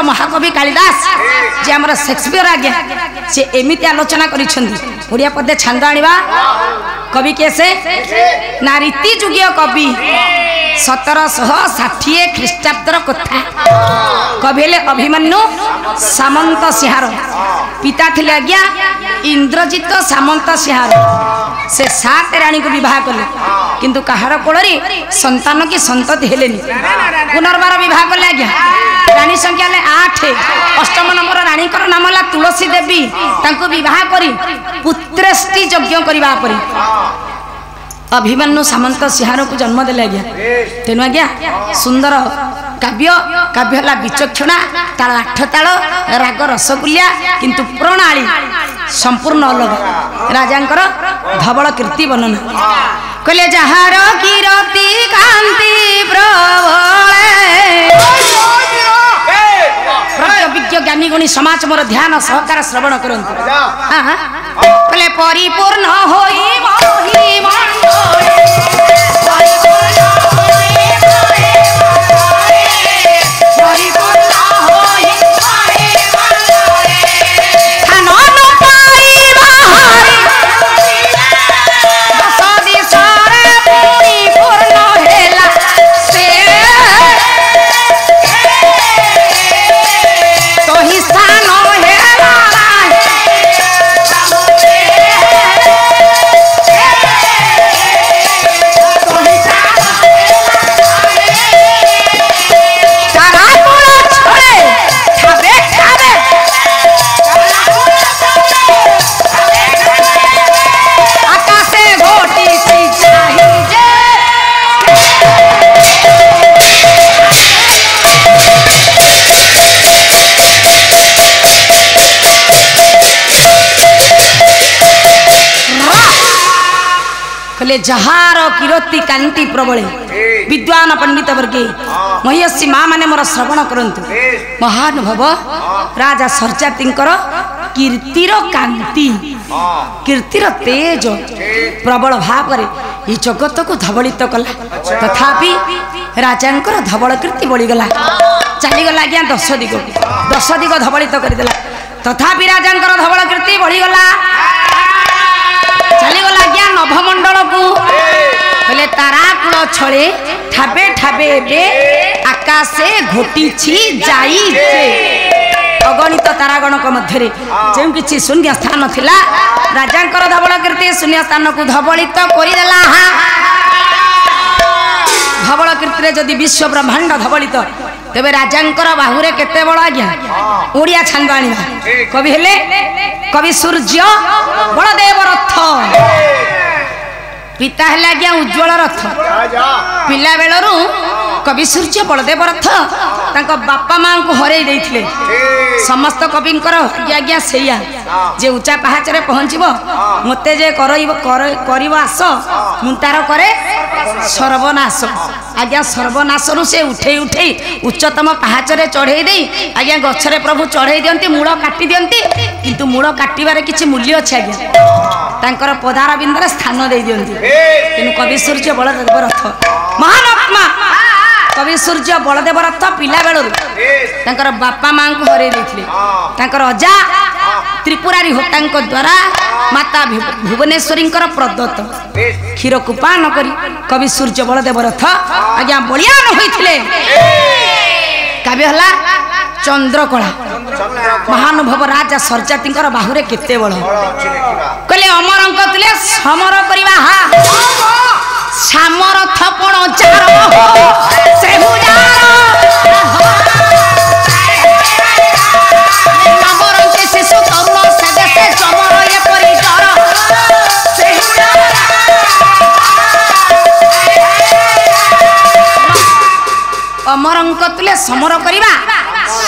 महाकवि कालिदास जे हमर शेक्सपियर आज्ञा से एमिति आलोचना करिसेंती ओडिया पदे छंद आनिबा कवि कैसे ना रीति जुगिय कवि 1760 ख्रीष्टाब्दर कथा कवि हेले अभिमन्यु सामंत सिंहार पिता थिले आज्ञा इंद्रजित सामंत सिंहार से 7 रानी को विवाह कले किंतु कहार कोलरी संतान की संतति हेलेनी पुनर्बार विवाह कले आज्ञा रानी संख्या ले 8 अष्टम नंबर रानी कर नाम ला तुलसी देवी तांको विवाह करी पुत्रेष्टि यज्ञ करबा परी अभिमन्यु सामंत सिंहार को जन्म देले आज्ञा तेनु आज्ञा सुंदर काव्य काव्य ला विचक्षणा ताल 8 ताल राग रसगुल्ला किंतु प्रणाली संपूर्ण अलग राजांकर धवल कीर्ति वर्णना कहले जहार कीर्ति कांति प्रबल विज्ञ ज्ञानी गुणी समाज मोर ध्यान सहकार श्रवण करंतु कहले परिपूर्ण होई मोहि जहार कीर्ति कांति प्रबले विद्वान पंडित वर्गे महिषी माँ माने मोर श्रवण करंतु महानुभव राजा सर्जातींकर कीर्तिर कांति कीर्तिर तेज प्रबल भाव ये जगत को धवलित कला तथापि राजांकर धवल कीर्ति बढ़ीगला चलीगला आज्ञा 10 दिग धवलित करदेला तथापि राजांकर धवल कीर्ति बढ़ीगला चलीगला आज्ञा नभमंडल को बोले ताराकुल छले ठाबे ठाबे बे आकाशे घोटीछि जाइछे अगणित तारागणक मध्य जो किछि शून्य स्थान थिला राजांकर धवल कीर्ति शून्य स्थान को धवलित करिदेला धवल कीर्ति रे जदि विश्व ब्रह्मांड धवलित तेबे राजांकर बाहुरे केते बड़ आज्ञा ओडिया छंद आनिबा कवि हेले कवि सूर्य बलदेव रथ पिता हेले आज्ञा उज्ज्वल रथ पिला बेलरू कवि सूर्य बलदेव रथ तांको बापा मां को हरै दैथिले समस्त कविंकर आज्ञा सेया जे ऊंचा पहाच रे पहुंचबो मते जे करिबो आस मुंतार करे सर्वनाश आज्ञा सर्वनाश रु से उठे उच्चतम पहाच रे चढ़े दे आज्ञा गछरे प्रभु चढ़े दियंती मूल काटी दियंती किंतु मूल काटिबारे किछि मूल्य अछि आज्ञा तांकर पदार बिंदरे स्थान दे दियंती किनु कवि सूर्य बलदेव रथ महानात्मा कवि सूर्य बलदेव रथ पिला बेलरू तांकर बापा मां को हरै दैथिले तांकर अजा त्रिपुरारी होतांक द्वारा माता भुवनेश्वरींकर प्रदत्त क्षीर को पान करी कवि सूर्य बलदेव रथ आज्ञा बलियान होइथिले काव्य हला चंद्रकला महानुभव राजा सर्जातींकर बाहुरे केते बळ कहले अमरंक तुले समर करिवा हा सामरथ पण चार से हुजार नवरंके शिशु तरुण से देशे चमर ये परिचर से हुजार अमरंक तुले समर करिवा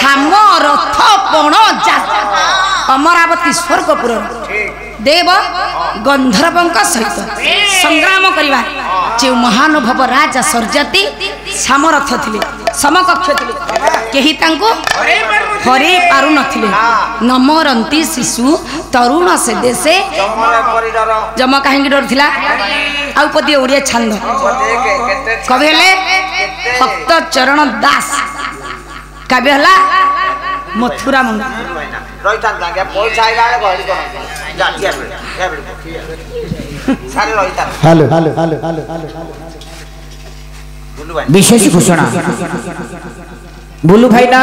सामरथ पण चार अमरावती स्वर्गपुर देव गंधर्वंक सहित संग्राम करिवा जे महानुभव राजा सर्जाती सामरथ थिले समकक्ष थिले केही तांको हरे पारु नथिले नमरंती शिशु तरुण से देशे जम काहेंगी डर थिला आउ पदी ओडिया छंद कवि हेले भक्त चरण दास काव्य हला मथुरा मंगल रहिता आज्ञा पैसा आइला गहली कर जा दिया सारे रहिता hello hello hello hello hello बुल्लू भाई विशेष घोषणा बुलू भाई ना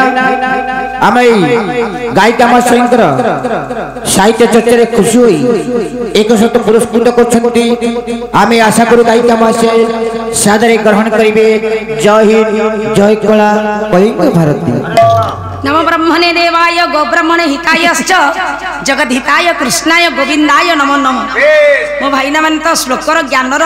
आम गायिका महोत्सव साहित्य चर्चा खुशी हुई एक शत पुरस्कृत कर आशा करूँ गायिका महोत्सव सादरे ग्रहण करेंगे। जय हिंद जय कला कलिंग भारती। नमो ब्रह्मणे देवाय गो ब्रह्मणे हितायश्च जगद्हिताय कृष्णाय गोविंदाय नमो नमः। मो भाईना मान तो श्लोकर ज्ञानर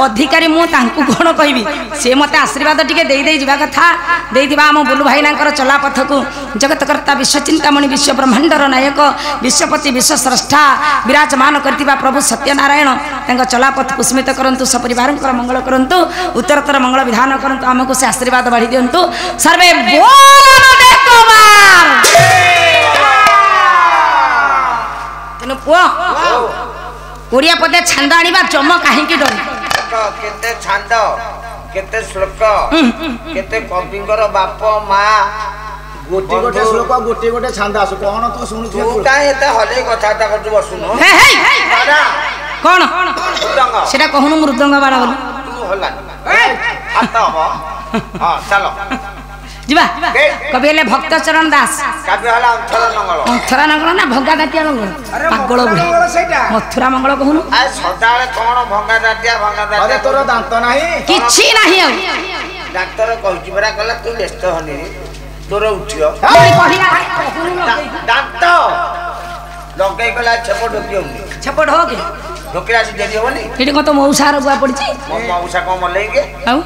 अधिकारी मु तांकु कोन कहबी से मते आशीर्वाद टिके देई देई जीवा कथा देइथिबा हम बुलु भाईनांकर चलापथ को जगतकर्ता विश्वचिंतामणि विश्व ब्रह्मांडर नायक विश्वपति विश्व स्रष्टा विराजमान करथिबा प्रभु सत्यनारायण तांक चलापथ पुष्मित करंतु सपरिवार मंगल करंतु उत्तरतर मंगल विधान करंतु हमको से आशीर्वाद बढ़ी दियंतु सर्वे तेनु पुओ ओडिया पदे छंद आनिबा जम काहे की डर केते छंद केते श्लोक केते कविंकर बाप मा गोटी गोटे श्लोक गोटी गोटे छंद आसु कोन तू सुनु तू काहे एते हले कथा ता करजु बसुनो हे हे कोन मृदंग सेटा कहनु मृदंग बाड़ा बोल तू हला हाथ हो हां चलो जीवा कवि हेले भक्त चरण दास काव्य हला अंथरा नंगल ना भंगा दातिया नंगल पागल बुढ़ी मथुरा मंगल कहनु आ सदाळे कोन भंगा दातिया अरे तोर दांत नाही किछि नाही आ डाक्टर कहछि बरा कला तू व्यस्त हनी तोर उठियो दांत लगे कला छपो ढोकियो छपड़ हो के ढोकिरा से देरी होनी एटी को तो मौसार बुआ पड़छि मौसा को मलेंगे आउ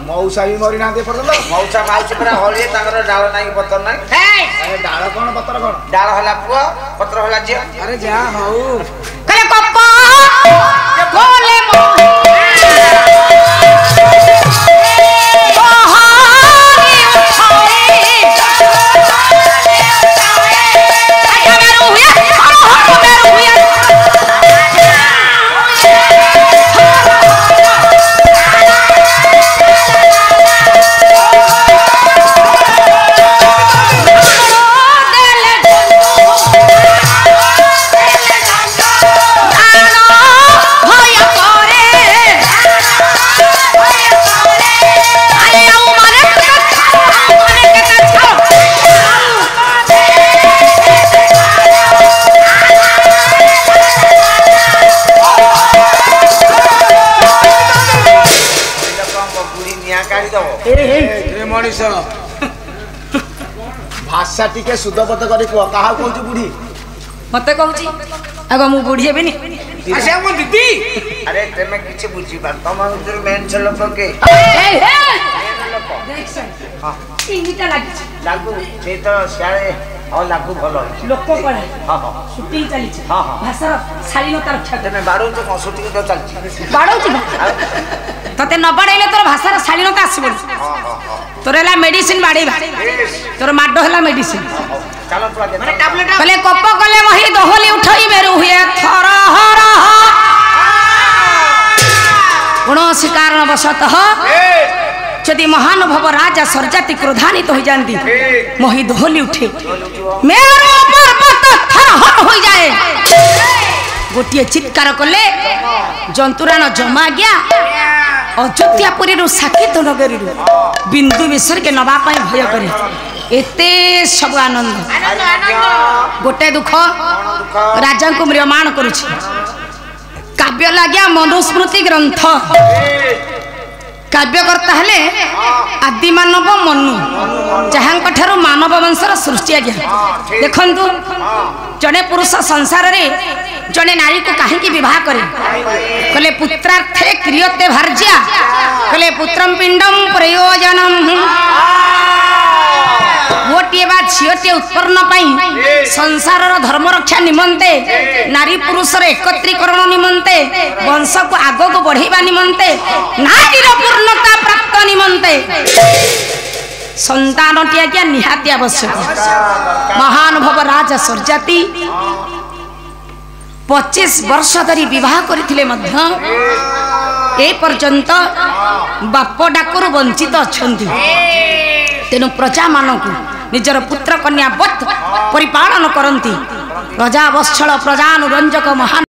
मौसा भी मरि ना दे पड़लो मौसा माउसी परा होली तांगर डाल नाही पतर नाही अरे डाळ कोन पत्र कोन डाल हला पुआ पत्र हला जे अरे जा हौ कले कप्पा कोले भाषा टिके शुद्धबद्ध करी को काहा कहू बुढ़ी मते कहूची आगो मु बुढ़ी हेबिनी आसे हम दीदी अरे तेमे किछि बुझी बार तम उधर मेन से लोक के ए हे देखसन हां इनिटा लागि लागू से तो सारे और लागू भलो लोक कोला हां हां शूटिंग चली छी हां हां भाषा शालीनता रक्षा तेमे बारो तो कसुटी तो चलछि बाडौची तते न बाडैले तोर भाषा शालीनता आसीबो हां हां हां तोर हला मेडिसिन बाडैबा तोर माडो हला मेडिसिन चलो तो माने टैबलेट कले कप कले मही दोहली उठई बेरु हुए थर हर गुण कारण बसतः यदि महानुभव राजा सरजाति क्रोधान्वित हो जाती मही दोहली उठे मेरो पर्वत थरहर हो जाए गोटे चित्कार कले जंतुराण जमा गया अयोध्यापुरी साकेत नगरी बिंदु विसर्ग नवा भय करे एते सब आनंद गोटे दुख राजा को म्रियमाण करुछि काव्य लाग्या मनुस्मृति ग्रंथ काव्यकर्ता हेले आदि मानव मनु जहाँ मानव वंशर सृष्टि आज्ञा देखंतु जड़े पुरुष संसार रे जड़े नारी को कहीं विवाह करे कले पुत्रार्थे क्रियते भार्या कले पुत्रम पिंडम प्रयोजनम गोटे बा झीटे उत्पन्न संसार धर्म रक्षा निमंते नारी पुरुषर एकत्रीकरण निमंते वंश को आग को बढ़ेबा निमंते नारीर पूर्णता प्राप्त निमंते संतान टिया निहाती आवश्यक महानुभव राजा सरजाति 25 वर्ष धरी विवाह करथिले मध्य ए पर्यंत बाप डाकरु वंचित अछंती तेनु प्रजा मानकु निजर पुत्र कन्या बत परिपालन करती प्रजा वत्सल प्रजानुरंजक महान